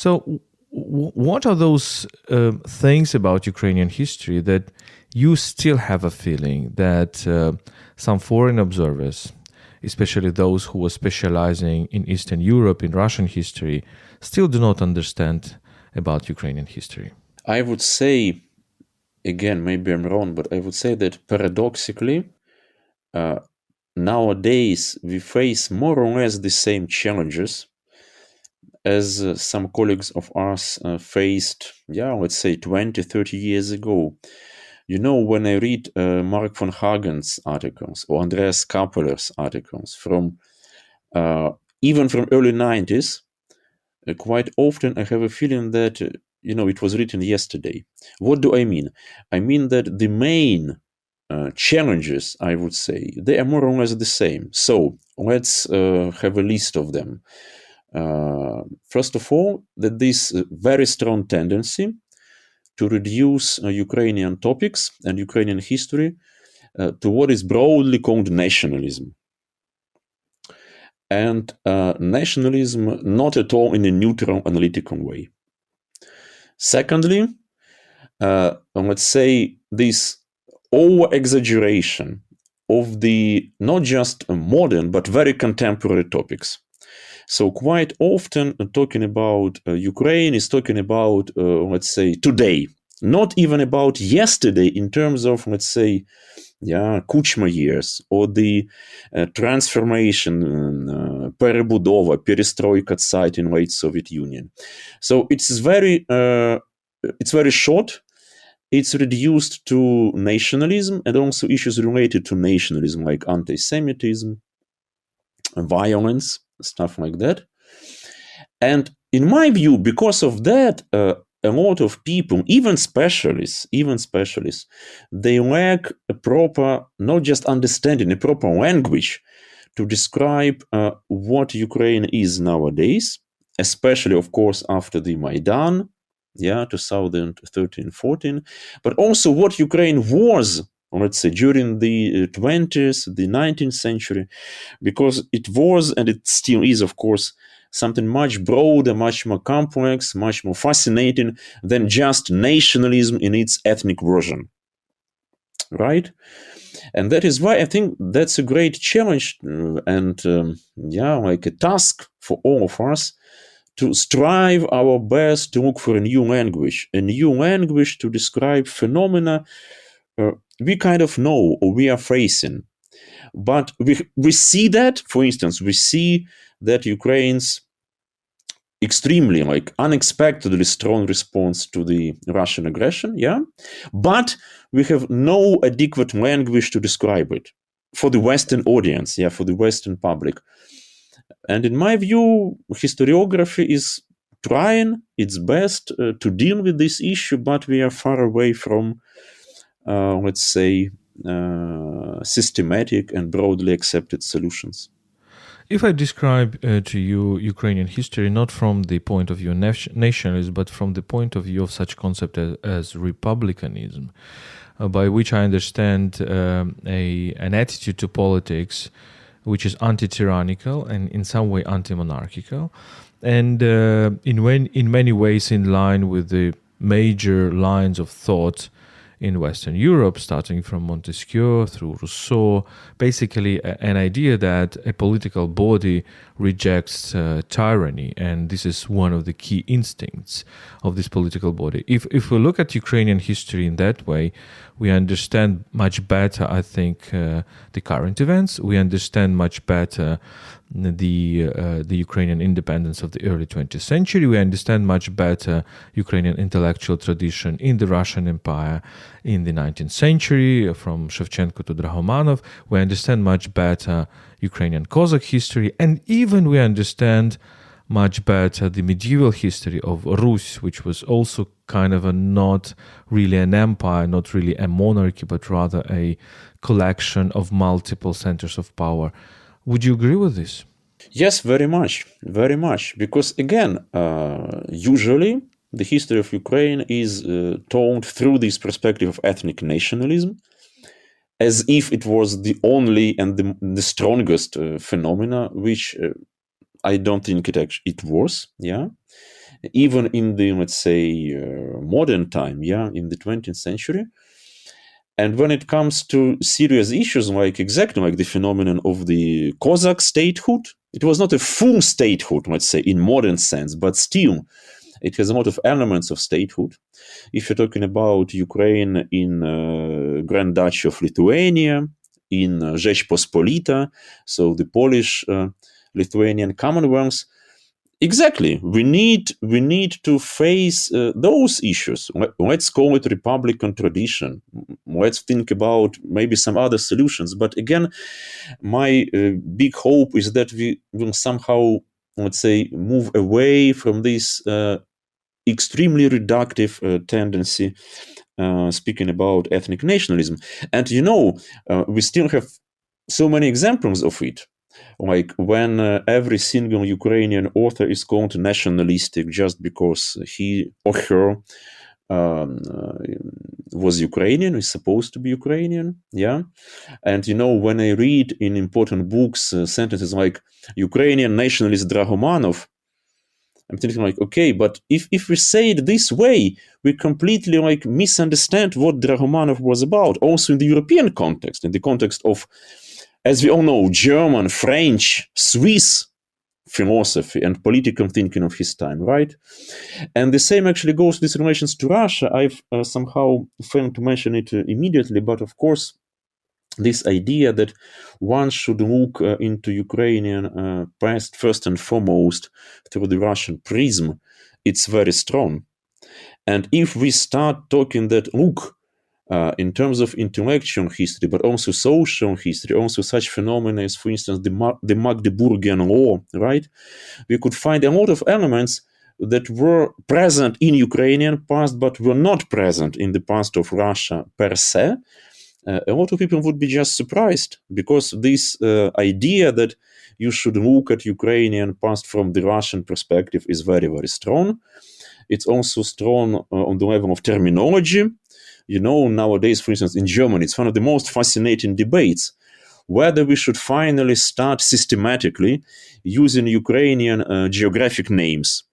So, what are those things about Ukrainian history that you still have a feeling that some foreign observers, especially those who were specializing in Eastern Europe, in Russian history, still do not understand about Ukrainian history? I would say, again, maybe I'm wrong, but I would say that paradoxically, nowadays we face more or less the same challenges as some colleagues of ours faced, let's say 20, 30 years ago. You know, when I read Mark von Hagen's articles or Andreas Kappeler's articles from even from early 90s, quite often I have a feeling that, it was written yesterday. What do I mean? I mean that the main challenges, I would say, they are more or less the same. So let's have a list of them. First of all, that this very strong tendency to reduce Ukrainian topics and Ukrainian history to what is broadly called nationalism. And nationalism not at all in a neutral analytical way. Secondly, let's say this over-exaggeration of the not just modern but very contemporary topics. So quite often talking about Ukraine is talking about, let's say, today, not even about yesterday in terms of, let's say, Kuchma years or the transformation, перебудова, perestroika site in late Soviet Union. So it's very short. It's reduced to nationalism and also issues related to nationalism like anti-Semitism, violence, stuff like that. And in my view, because of that, a lot of people, even specialists, they lack a proper, not just understanding, a proper language to describe what Ukraine is nowadays, especially, of course, after the Maidan, 2013-14, but also what Ukraine was, let's say, during the 20th, the 19th century, because it was, and it still is, of course, something much broader, much more complex, much more fascinating than just nationalism in its ethnic version, right? And that is why I think that's a great challenge and, like a task for all of us to strive our best to look for a new language to describe phenomena we kind of know or we are facing. But we see that, for instance, we see that Ukraine's extremely, unexpectedly strong response to the Russian aggression, but we have no adequate language to describe it for the Western audience, for the Western public. And in my view, historiography is trying its best to deal with this issue, but we are far away from, let's say, systematic and broadly accepted solutions. If I describe to you Ukrainian history not from the point of view of nationalism, but from the point of view of such concept as republicanism, by which I understand an attitude to politics which is anti-tyrannical and in some way anti-monarchical, and in many ways in line with the major lines of thought in Western Europe, starting from Montesquieu through Rousseau, basically an idea that a political body rejects tyranny, and this is one of the key instincts of this political body. If we look at Ukrainian history in that way, we understand much better, I think, the current events. We understand much better the Ukrainian independence of the early 20th century. We understand much better Ukrainian intellectual tradition in the Russian Empire in the 19th century, from Shevchenko to Drahomanov. We understand much better Ukrainian Cossack history, and even we understand much better the medieval history of Rus, which was also kind of not really an empire, not really a monarchy, but rather a collection of multiple centers of power. Would you agree with this? Yes, very much, because again, usually the history of Ukraine is told through this perspective of ethnic nationalism, as if it was the only and the strongest phenomena, which I don't think it was, even in the, let's say, modern time, in the 20th century. And when it comes to serious issues like exactly like the phenomenon of the Cossack statehood, it was not a full statehood, let's say, in modern sense, but still it has a lot of elements of statehood. If you're talking about Ukraine in Grand Duchy of Lithuania, in Rzeczpospolita, so the Polish-Lithuanian Commonwealth, exactly, we need to face those issues. Let's call it Republican tradition. Let's think about maybe some other solutions. But again, my big hope is that we will somehow, let's say, move away from this extremely reductive tendency, speaking about ethnic nationalism. And we still have so many examples of it. Like when every single Ukrainian author is called nationalistic just because he or her was Ukrainian, is supposed to be Ukrainian, And when I read in important books sentences like Ukrainian nationalist Drahomanov, I'm thinking like, okay, but if we say it this way, we completely like misunderstand what Drahomanov was about, also in the European context, in the context of, as we all know, German, French, Swiss philosophy and political thinking of his time, right? And the same actually goes with relations to Russia. I've somehow failed to mention it immediately, but of course, this idea that one should look into Ukrainian past first and foremost through the Russian prism, it's very strong. And if we start talking that, look, in terms of intellectual history, but also social history, also such phenomena as, for instance, the Magdeburgian Law, right? We could find a lot of elements that were present in Ukrainian past, but were not present in the past of Russia per se. A lot of people would be just surprised, because this idea that you should look at Ukrainian past from the Russian perspective is very, very strong. It's also strong on the level of terminology. Nowadays, for instance, in Germany, it's one of the most fascinating debates whether we should finally start systematically using Ukrainian geographic names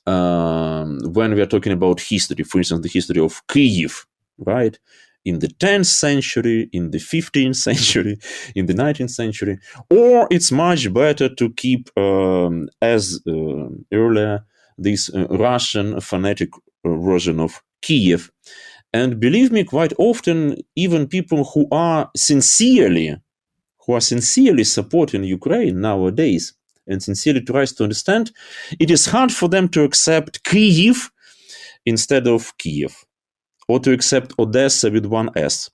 when we are talking about history. For instance, the history of Kyiv, right? In the 10th century, in the 15th century, in the 19th century, or it's much better to keep, as earlier, this Russian phonetic version of Kiev. And believe me, quite often, even people who are sincerely supporting Ukraine nowadays and sincerely tries to understand, it is hard for them to accept Kyiv instead of Kiev, or to accept Odessa with one S.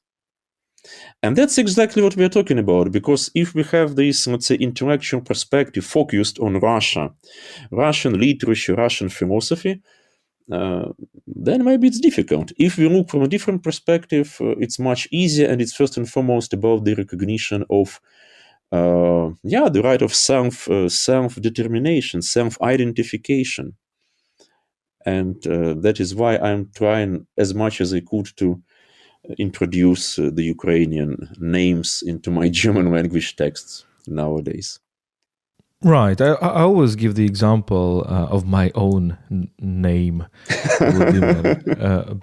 And that's exactly what we're talking about, because if we have this, let's say, intellectual perspective focused on Russia, Russian literature, Russian philosophy, then maybe it's difficult. If we look from a different perspective, it's much easier, and it's first and foremost about the recognition of the right of self-determination, self-identification. And that is why I'm trying as much as I could to introduce the Ukrainian names into my German language texts nowadays. Right. I always give the example of my own name, Vladimir,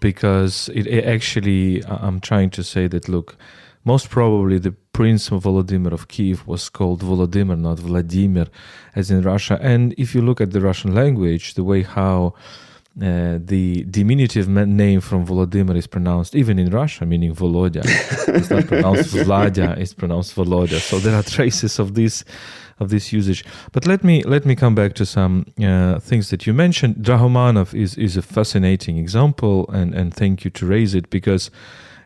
because it actually, I'm trying to say that, look, most probably the Prince Volodymyr of Kiev was called Volodymyr, not Vladimir, as in Russia. And if you look at the Russian language, the way how the diminutive name from Volodymyr is pronounced, even in Russia, meaning Volodya, it's not pronounced Vladya, it's pronounced Volodya. So there are traces of this usage. But let me come back to some things that you mentioned. Drahomanov is a fascinating example, and thank you to raise it, because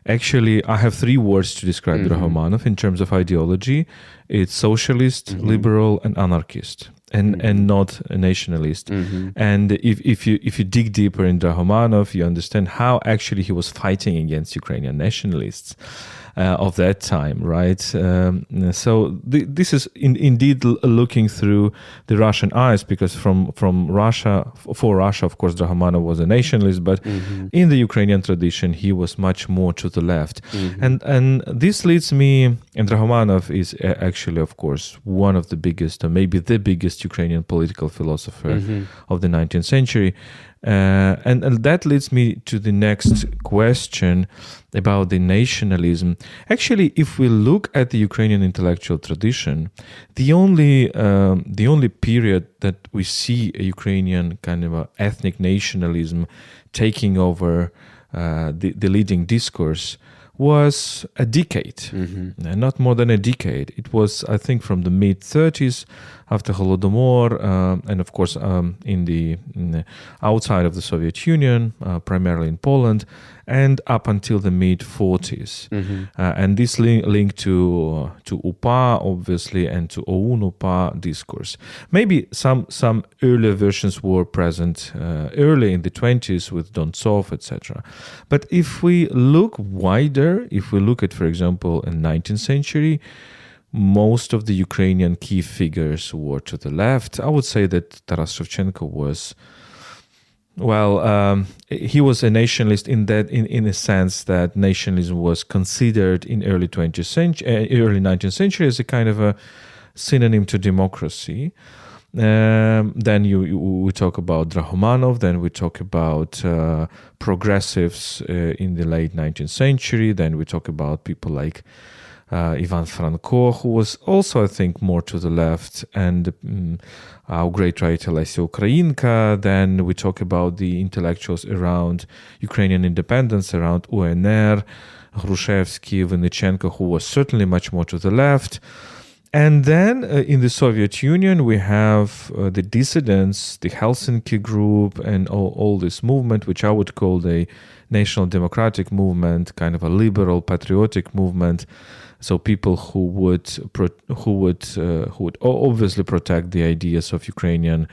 actually I have three words to describe Drahomanov in terms of ideology. It's socialist, liberal, and anarchist. And not a nationalist. And if you dig deeper in Drahomanov, you understand how actually he was fighting against Ukrainian nationalists. of that time, right? So this is indeed looking through the Russian eyes, because from Russia, for Russia, of course, Drahomanov was a nationalist, but in the Ukrainian tradition, he was much more to the left. And this leads me, and Drahomanov is actually, of course, one of the biggest, or maybe the biggest Ukrainian political philosopher of the 19th century. And that leads me to the next question about the nationalism. Actually, if we look at the Ukrainian intellectual tradition, the only period that we see a Ukrainian kind of a ethnic nationalism taking over the leading discourse was a decade, not more than a decade. It was, I think, from the mid-30s, after Holodomor, and of course in the outside of the Soviet Union, primarily in Poland, and up until the mid-40s. And this link to UPA, obviously, and to OUN-UPA discourse. Maybe some earlier versions were present early in the 20s with Dontsov, etc. But if we look wider, if we look at, for example, in 19th century, most of the Ukrainian key figures were to the left. I would say that Taras Shevchenko was, he was a nationalist in a sense that nationalism was considered in early 19th century as a kind of a synonym to democracy. Then we talk about Drahomanov, then we talk about progressives in the late 19th century, then we talk about people like Ivan Franko, who was also, I think, more to the left, and our great writer Lesya Ukrainka. Then we talk about the intellectuals around Ukrainian independence, around UNR, Hrushevsky, Vinnychenko, who was certainly much more to the left. And then in the Soviet Union, we have the dissidents, the Helsinki group, and all this movement, which I would call the national democratic movement, kind of a liberal patriotic movement. So people who would obviously protect the ideas of Ukrainian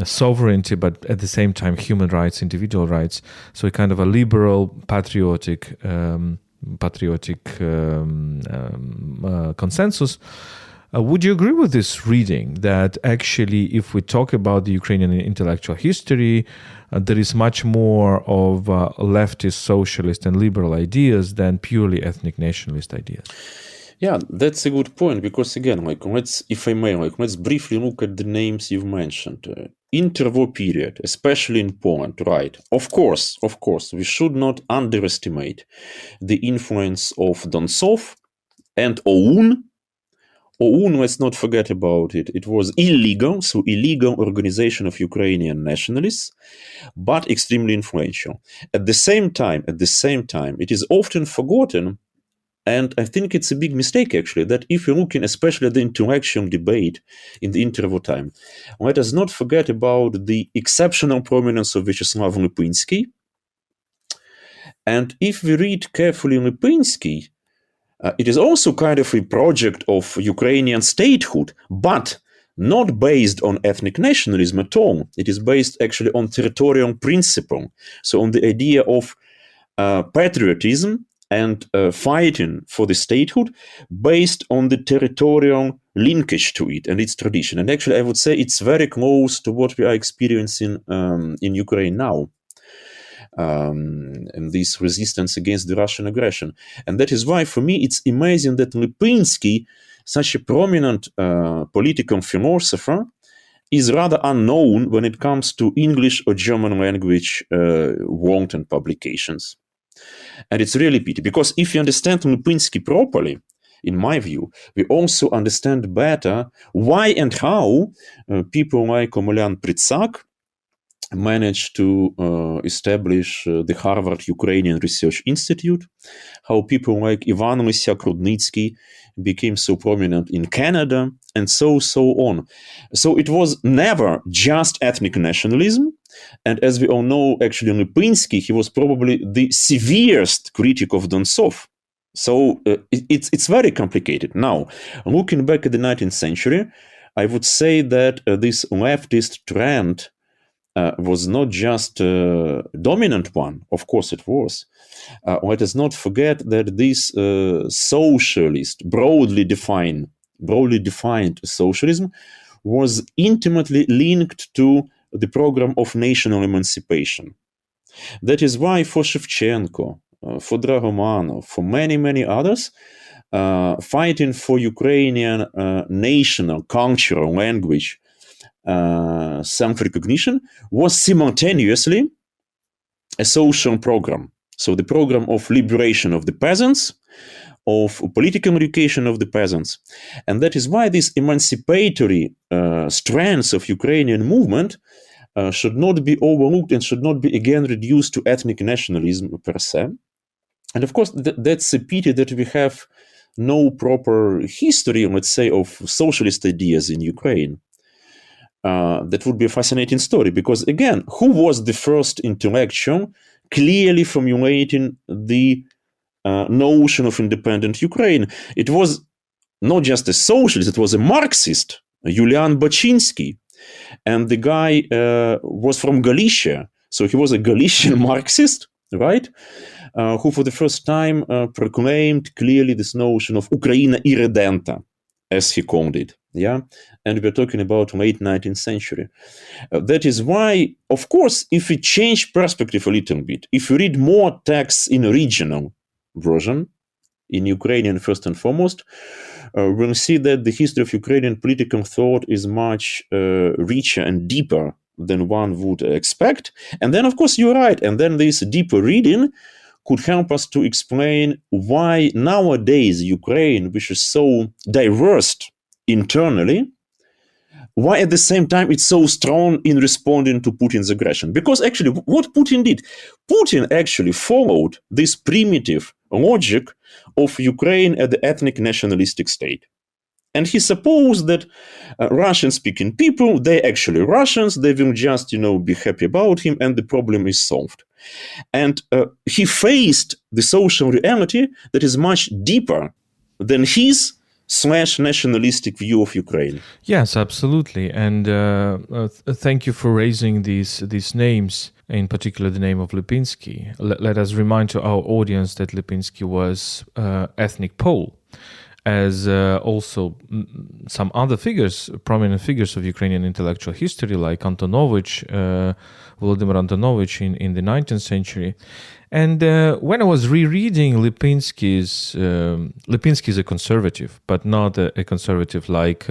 sovereignty, but at the same time human rights, individual rights. So a kind of a liberal patriotic consensus. Would you agree with this reading that actually, if we talk about the Ukrainian intellectual history, there is much more of leftist, socialist, and liberal ideas than purely ethnic nationalist ideas? Yeah, that's a good point, because again, let's briefly look at the names you've mentioned. Interwar period, especially in Poland, right? Of course, we should not underestimate the influence of Dontsov and OUN. OUN, let's not forget about it. It was illegal organization of Ukrainian nationalists, but extremely influential. At the same time, it is often forgotten, and I think it's a big mistake, actually, that if you're looking especially at the intellectual debate in the interwar time, let us not forget about the exceptional prominence of Vyacheslav Lipinski. And if we read carefully Lipinski, it is also kind of a project of Ukrainian statehood, but not based on ethnic nationalism at all. It is based actually on territorial principle. So on the idea of patriotism and fighting for the statehood based on the territorial linkage to it and its tradition. And actually, I would say it's very close to what we are experiencing in Ukraine now. And this resistance against the Russian aggression. And that is why, for me, it's amazing that Lipinski, such a prominent political philosopher, is rather unknown when it comes to English or German language world and publications. And it's really pity, because if you understand Lipinski properly, in my view, we also understand better why and how people like Omelian Pritsak managed to establish the Harvard Ukrainian Research Institute, how people like Ivan Lysyak-Rudnitsky became so prominent in Canada, and so on. So it was never just ethnic nationalism, and as we all know, actually, Lipinski, he was probably the severest critic of Dontsov. So it's very complicated. Now, looking back at the 19th century, I would say that this leftist trend was not just a dominant one. Of course it was. Let us not forget that this socialist, broadly defined socialism was intimately linked to the program of national emancipation. That is why for Shevchenko, for Dragomanov, for many, many others, fighting for Ukrainian national, cultural, language, self-recognition was simultaneously a social program. So the program of liberation of the peasants, of political education of the peasants. And that is why this emancipatory strands of Ukrainian movement should not be overlooked and should not be again reduced to ethnic nationalism per se. And of course, that's a pity that we have no proper history, let's say, of socialist ideas in Ukraine. That would be a fascinating story because, again, who was the first intellectual clearly formulating the notion of independent Ukraine? It was not just a socialist, it was a Marxist, Julian Baczynski. And the guy was from Galicia. So he was a Galician Marxist, right? Who for the first time proclaimed clearly this notion of Ukraina irredenta, as he called it. Yeah, and we're talking about late 19th century. That is why, of course, if we change perspective a little bit, if we read more texts in original version, in Ukrainian first and foremost, we'll see that the history of Ukrainian political thought is much richer and deeper than one would expect. And then, of course, you're right. And then this deeper reading could help us to explain why nowadays Ukraine, which is so diverse internally, why at the same time it's so strong in responding to Putin's aggression. Because actually, what Putin did, Putin actually followed this primitive logic of Ukraine as the ethnic nationalistic state. And he supposed that Russian-speaking people, they're actually Russians, they will just, be happy about him and the problem is solved. And he faced the social reality that is much deeper than his /nationalistic view of Ukraine. Yes, absolutely. And thank you for raising these names, in particular the name of Lipinski. Let us remind to our audience that Lipinski was ethnic Pole, as also some other figures, prominent figures of Ukrainian intellectual history, like Antonovich, Volodymyr Antonovich in the 19th century. And when I was rereading Lipinski is a conservative, but not a conservative like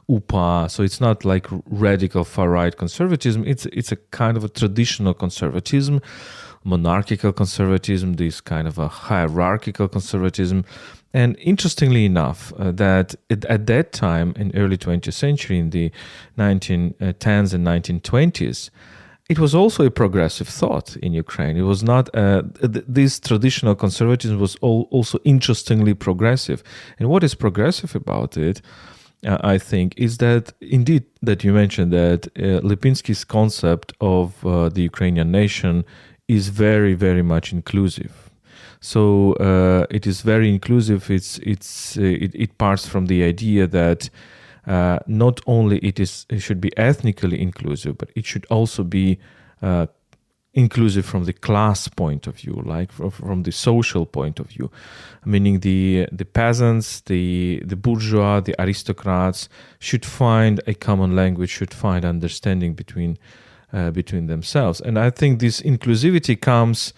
UPA. So it's not like radical far-right conservatism. It's a kind of a traditional conservatism, monarchical conservatism, this kind of a hierarchical conservatism. And interestingly enough, that at that time, in early 20th century, in the 1910s and 1920s, it was also a progressive thought in Ukraine. It was not, this traditional conservatism was also interestingly progressive. And what is progressive about it, I think, is that indeed that you mentioned that Lipinski's concept of the Ukrainian nation is very, very much inclusive. So it is very inclusive. It parts from the idea that not only it should be ethnically inclusive, but it should also be inclusive from the class point of view, like from the social point of view, meaning the peasants, the bourgeois, the aristocrats should find a common language, should find understanding between themselves. And I think this inclusivity comes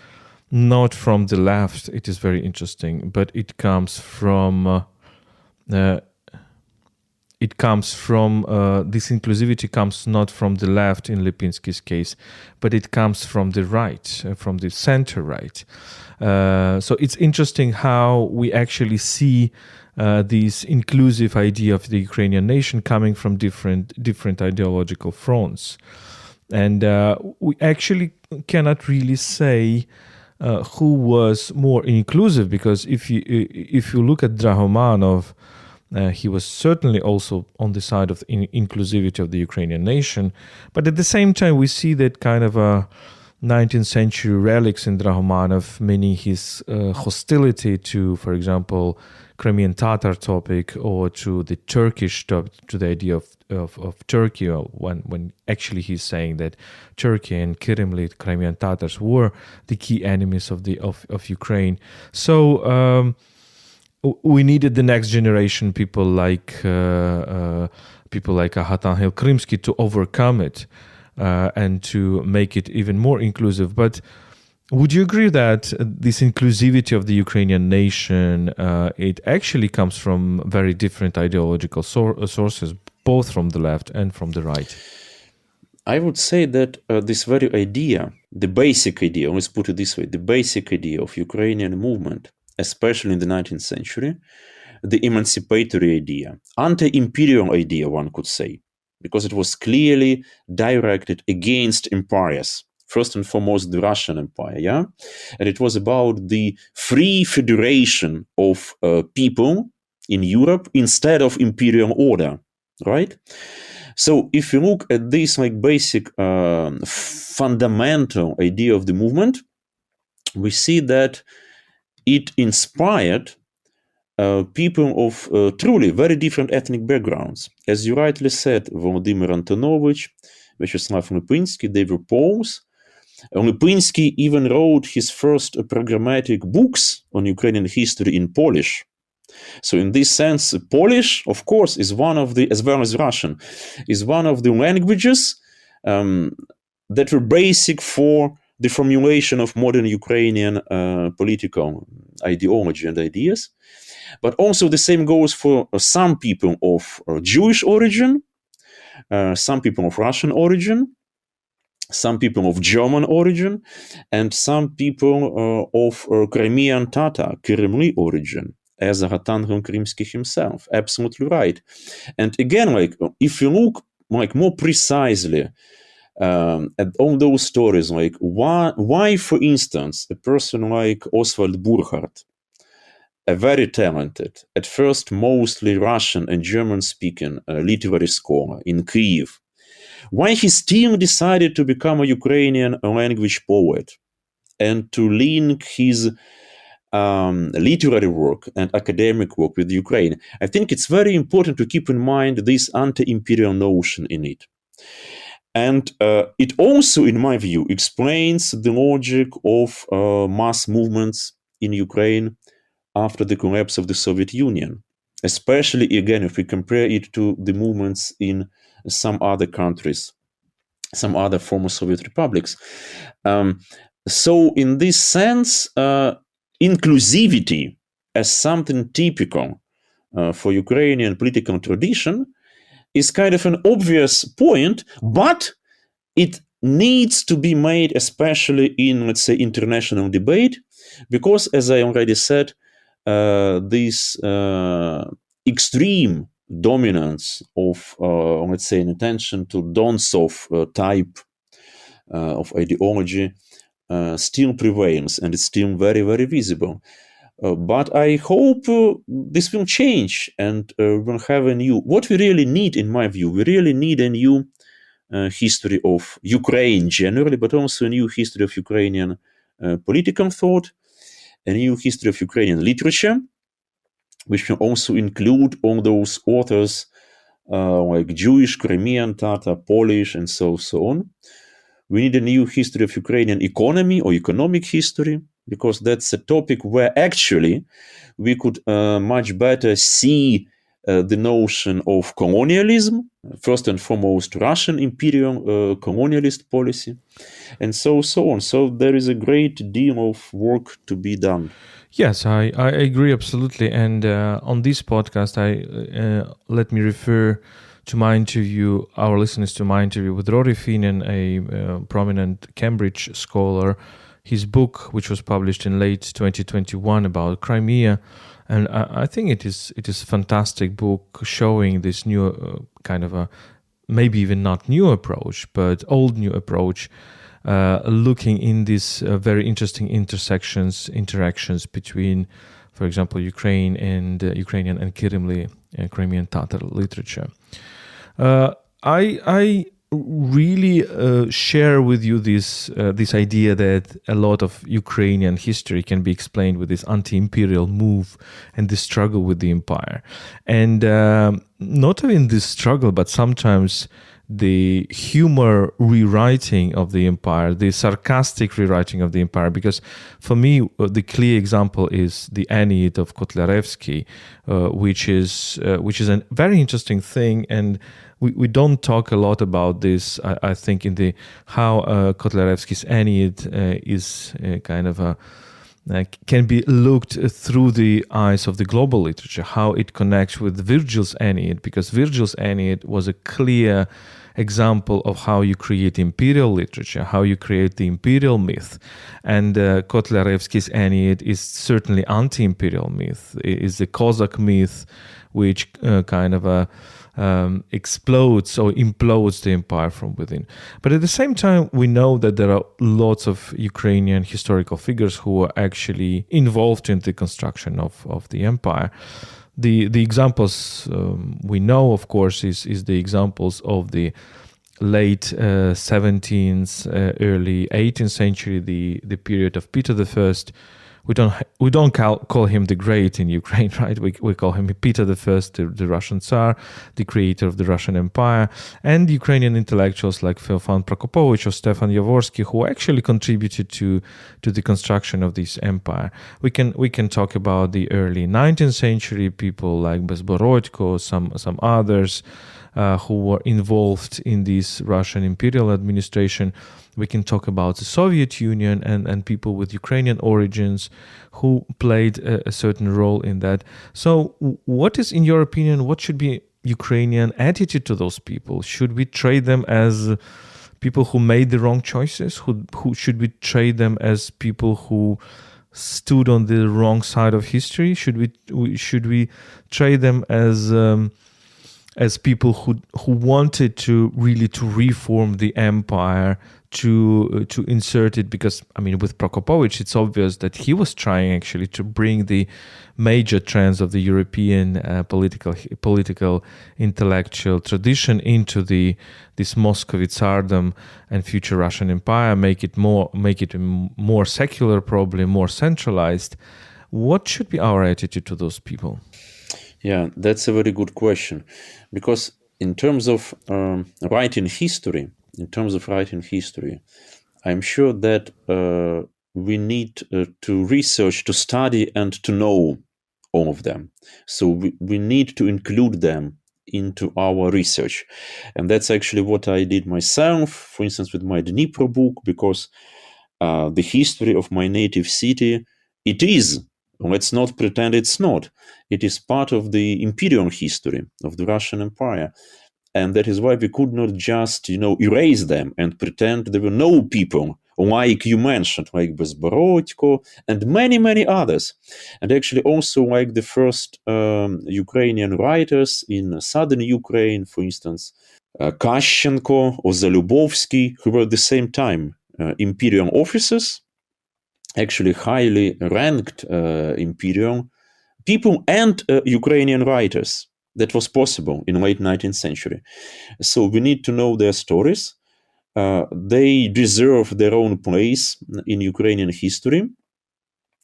not from the left. It is very interesting, but it comes from this inclusivity comes not from the left in Lipinski's case, but it comes from the right, from the center right. So it's interesting how we actually see this inclusive idea of the Ukrainian nation coming from different ideological fronts. And we actually cannot really say who was more inclusive, because if you look at Dragomanov, he was certainly also on the side of the inclusivity of the Ukrainian nation, but at the same time we see that kind of a 19th century relics in Dragomanov, meaning his hostility to, for example, Crimean Tatar topic, or to the Turkish topic, to the idea of of Turkey, or when actually he's saying that Turkey and Kirimlit Crimean Tatars were the key enemies of Ukraine. So we needed the next generation, people like Ahatan Krimsky, to overcome it and to make it even more inclusive. But would you agree that this inclusivity of the Ukrainian nation, it actually comes from very different ideological sources, both from the left and from the right? I would say that this very idea, the basic idea, let's put it this way, the basic idea of Ukrainian movement, especially in the 19th century, the emancipatory idea, anti-imperial idea, one could say, because it was clearly directed against empires. First and foremost, the Russian Empire, yeah? And it was about the free federation of people in Europe instead of imperial order, right? So if you look at this like basic fundamental idea of the movement, we see that it inspired people of truly very different ethnic backgrounds. As you rightly said, Volodymyr Antonovich, Vyacheslav Lipinski, they were Poles. Lipinski even wrote his first programmatic books on Ukrainian history in Polish. So in this sense, Polish, of course, is one of the, as well as Russian, is one of the languages that were basic for the formulation of modern Ukrainian political ideology and ideas. But also the same goes for some people of Jewish origin, some people of Russian origin, some people of German origin, and some people of Crimean Tatar, Kirimli origin, as Ahatan Krimsky himself. Absolutely right. And again, like if you look like more precisely at all those stories, like why, for instance, a person like Oswald Burkhardt, a very talented, at first mostly Russian and German-speaking literary scholar in Kyiv, why he still decided to become a Ukrainian language poet and to link his literary work and academic work with Ukraine. I think it's very important to keep in mind this anti-imperial notion in it. And it also, in my view, explains the logic of mass movements in Ukraine after the collapse of the Soviet Union, especially, again, if we compare it to the movements in some other countries, some other former Soviet republics. So in this sense, inclusivity as something typical for Ukrainian political tradition is kind of an obvious point, but it needs to be made, especially in, let's say, international debate, because, as I already said, this extreme dominance of, let's say, an attention to Dontsov type of ideology still prevails, and it's still very, very visible. But I hope this will change, and we'll have a new, what we really need, in my view, we really need a new history of Ukraine generally, but also a new history of Ukrainian political thought, a new history of Ukrainian literature, which will also include all those authors like Jewish, Crimean, Tatar, Polish, and so on. We need a new history of Ukrainian economy or economic history, because that's a topic where actually we could much better see the notion of colonialism, first and foremost Russian imperial colonialist policy, and so on. So there is a great deal of work to be done. Yes, I agree absolutely. And on this podcast, let me refer to my interview, our listeners to my interview with Rory Feenan, a prominent Cambridge scholar, his book, which was published in late 2021 about Crimea. And I think it is a fantastic book showing this new kind of a, maybe even not new approach, but old new approach, looking in these very interesting interactions between, for example, Ukrainian and Kirimli and Crimean Tatar literature. I really share with you this idea that a lot of Ukrainian history can be explained with this anti-imperial move and the struggle with the empire. And not even this struggle, but sometimes the humor rewriting of the empire, the sarcastic rewriting of the empire. Because for me, the clear example is the Aeneid of Kotlяревsky, which is a very interesting thing, and we don't talk a lot about this. I think in the how Kotlяревsky's Aeneid is kind of a can be looked through the eyes of the global literature, how it connects with Virgil's Aeneid, because Virgil's Aeneid was a clear example of how you create imperial literature, how you create the imperial myth. And Kotlяревsky's Aeneid is certainly anti-imperial myth. It is the Cossack myth, which kind of explodes or implodes the empire from within. But at the same time, we know that there are lots of Ukrainian historical figures who are actually involved in the construction of the empire. The examples we know, of course, is the examples of the late 17th, early 18th century, the period of Peter I. We don't call him the Great in Ukraine, right? We call him Peter I, the Russian Tsar, the creator of the Russian Empire, and Ukrainian intellectuals like Feofan Prokopovich or Stefan Yavorsky, who actually contributed to the construction of this empire. We can talk about the early 19th century people like Bezborodko, some others who were involved in this Russian imperial administration. We can talk about the Soviet Union and people with Ukrainian origins who played a certain role in that. So what is, in your opinion, what should be Ukrainian attitude to those people? Should we trade them as people who made the wrong choices? Who should we trade them as people who stood on the wrong side of history? Should we trade them as people who wanted to really to reform the empire, to insert it? Because I mean, with Prokopovich, it's obvious that he was trying actually to bring the major trends of the European political intellectual tradition into this Muscovite Tsardom and future Russian Empire, make it more secular, probably more centralized. What should be our attitude to those people? Yeah, that's a very good question, because in terms of writing history, I'm sure that we need to research, to study, and to know all of them. So we need to include them into our research. And that's actually what I did myself, for instance, with my Dnipro book, because the history of my native city, it is, let's not pretend it's not. It is part of the imperial history of the Russian Empire. And that is why we could not just, erase them and pretend there were no people like you mentioned, like Bezborodko and many, many others. And actually also like the first Ukrainian writers in southern Ukraine, for instance, Kashchenko or Zalubovsky, who were at the same time imperial officers, actually highly ranked imperial people, and Ukrainian writers. That was possible in late 19th century. So we need to know their stories. They deserve their own place in Ukrainian history.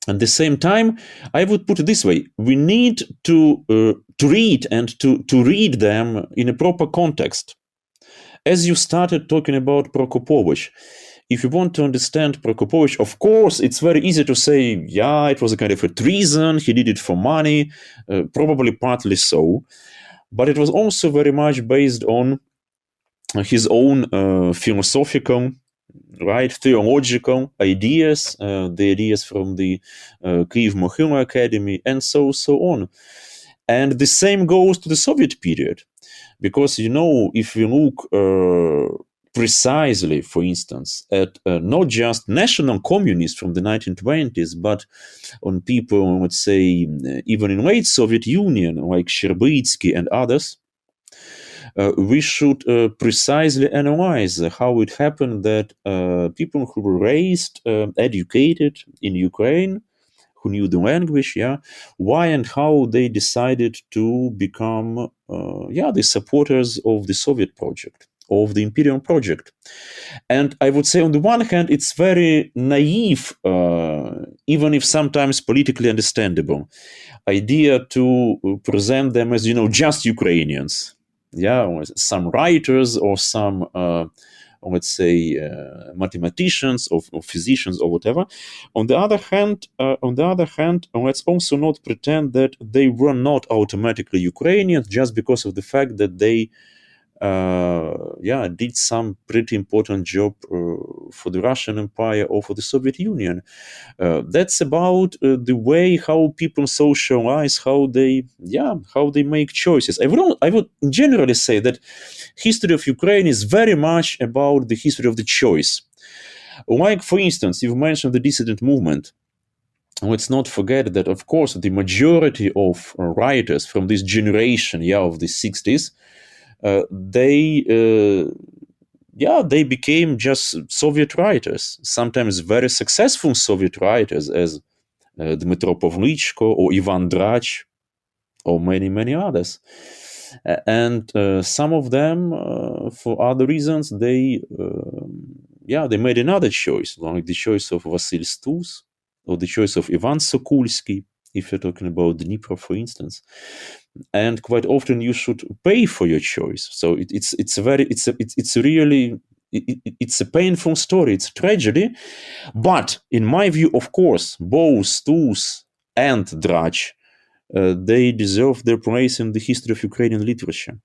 At the same time, I would put it this way: we need to read and to read them in a proper context. As you started talking about Prokopovich, if you want to understand Prokopovich, of course, it's very easy to say, yeah, it was a kind of a treason, he did it for money, probably partly so. But it was also very much based on his own philosophical, theological ideas, the ideas from the Kiev Mohyla Academy, and so on. And the same goes to the Soviet period. Because, if we look precisely, for instance, at not just national communists from the 1920s, but on people, let's say, even in late Soviet Union, like Sherbitsky and others, we should precisely analyze how it happened that people who were raised, educated in Ukraine, who knew the language, why and how they decided to become, the supporters of the Soviet project. of the imperial project. And I would say, on the one hand, it's very naive, even if sometimes politically understandable, idea to present them as, just Ukrainians. Yeah, or some writers or some, let's say, mathematicians or physicians or whatever. On the other hand, let's also not pretend that they were not automatically Ukrainians just because of the fact that they did some pretty important job for the Russian Empire or for the Soviet Union. That's about the way how people socialize, how they make choices. I would generally say that history of Ukraine is very much about the history of the choice. Like, for instance, you've mentioned the dissident movement. Let's not forget that, of course, the majority of writers from this generation, of the 60s, they became just Soviet writers, sometimes very successful Soviet writers, as Dmitro Pavlichko or Ivan Drach or many, many others. And some of them, for other reasons, they made another choice, like the choice of Vasil Stus or the choice of Ivan Sokulsky, if you're talking about Dnipro, for instance. And quite often you should pay for your choice. So it's a painful story. It's a tragedy. But in my view, of course, both Stus and Drach, they deserve their place in the history of Ukrainian literature.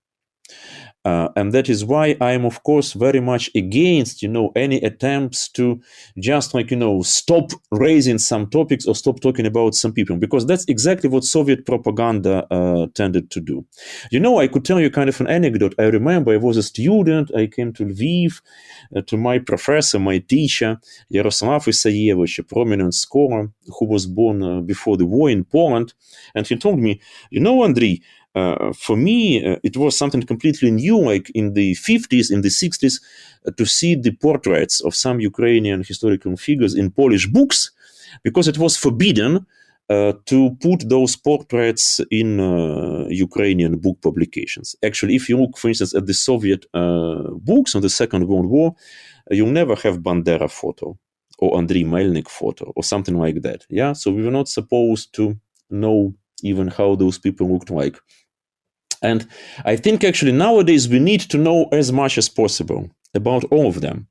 And that is why I am, of course, very much against, any attempts to just stop raising some topics or stop talking about some people, because that's exactly what Soviet propaganda tended to do. I could tell you kind of an anecdote. I remember I was a student. I came to Lviv to my professor, my teacher, Yaroslav Isayevich, a prominent scholar who was born before the war in Poland. And he told me, Andrei, for me, it was something completely new, like in the 50s, in the 60s, to see the portraits of some Ukrainian historical figures in Polish books, because it was forbidden to put those portraits in Ukrainian book publications. Actually, if you look, for instance, at the Soviet books on the Second World War, you'll never have Bandera photo or Andrei Melnik photo or something like that. Yeah, so we were not supposed to know even how those people looked like. And I think actually nowadays we need to know as much as possible about all of them.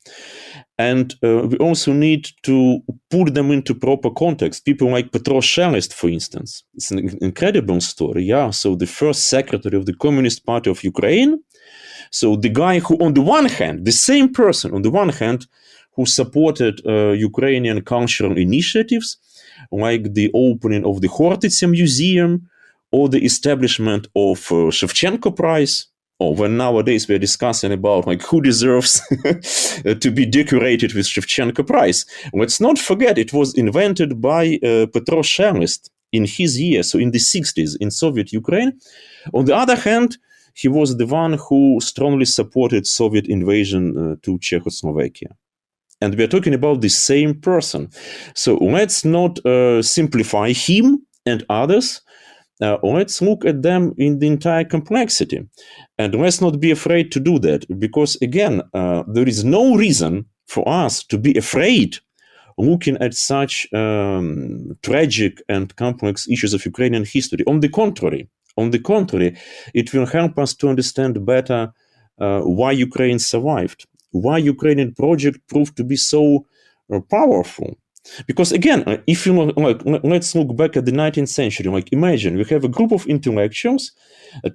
And we also need to put them into proper context. People like Petro Shelest, for instance. It's an incredible story, So the first secretary of the Communist Party of Ukraine. So the guy who, on the one hand, the same person, on the one hand, who supported Ukrainian cultural initiatives, like the opening of the Khortytsia Museum, or the establishment of Shevchenko Prize, or when nowadays we're discussing about who deserves to be decorated with Shevchenko Prize. Let's not forget it was invented by Petro Shelest in his year, so in the 60s in Soviet Ukraine. On the other hand, he was the one who strongly supported Soviet invasion to Czechoslovakia. And we're talking about the same person. So let's not simplify him and others. Let's look at them in the entire complexity. And let's not be afraid to do that, because, again, there is no reason for us to be afraid looking at such tragic and complex issues of Ukrainian history. On the contrary, it will help us to understand better why Ukraine survived, why Ukrainian project proved to be so powerful. Because, again, if you let's look back at the 19th century. Imagine we have a group of intellectuals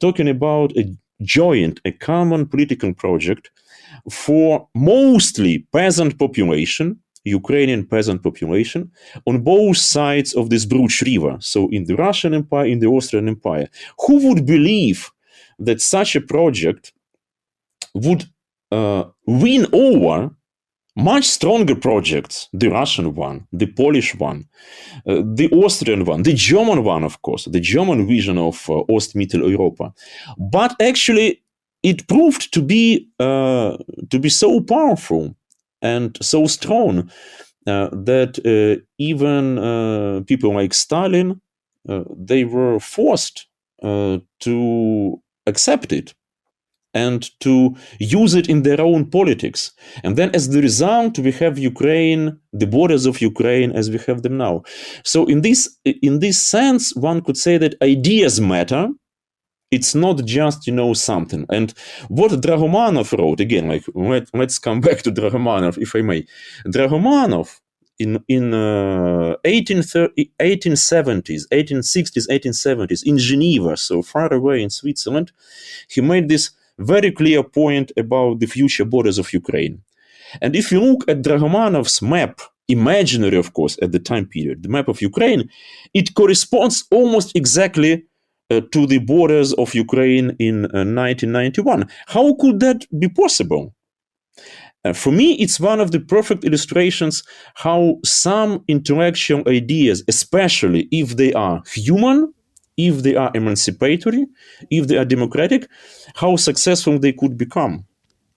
talking about a common political project for mostly peasant population, Ukrainian peasant population, on both sides of this Bruch River. So in the Russian Empire, in the Austrian Empire. Who would believe that such a project would win over much stronger projects, the Russian one, the Polish one, the Austrian one, the German one, of course, the German vision of Ostmitteleuropa. But actually, it proved to be so powerful and so strong that even people like Stalin, they were forced to accept it. and to use it in their own politics. And then as the result, we have Ukraine, the borders of Ukraine as we have them now. So in this sense, one could say that ideas matter. It's not just, something. And what Dragomanov wrote, again, let's come back to Dragomanov, if I may. Dragomanov, in 1870s, 1860s, 1870s, in Geneva, so far away in Switzerland, he made this very clear point about the future borders of Ukraine. And if you look at Dragomanov's map, imaginary, of course, at the time period, the map of Ukraine, it corresponds almost exactly to the borders of Ukraine in 1991. How could that be possible? For me, it's one of the perfect illustrations how some intellectual ideas, especially if they are human, if they are emancipatory, if they are democratic, how successful they could become.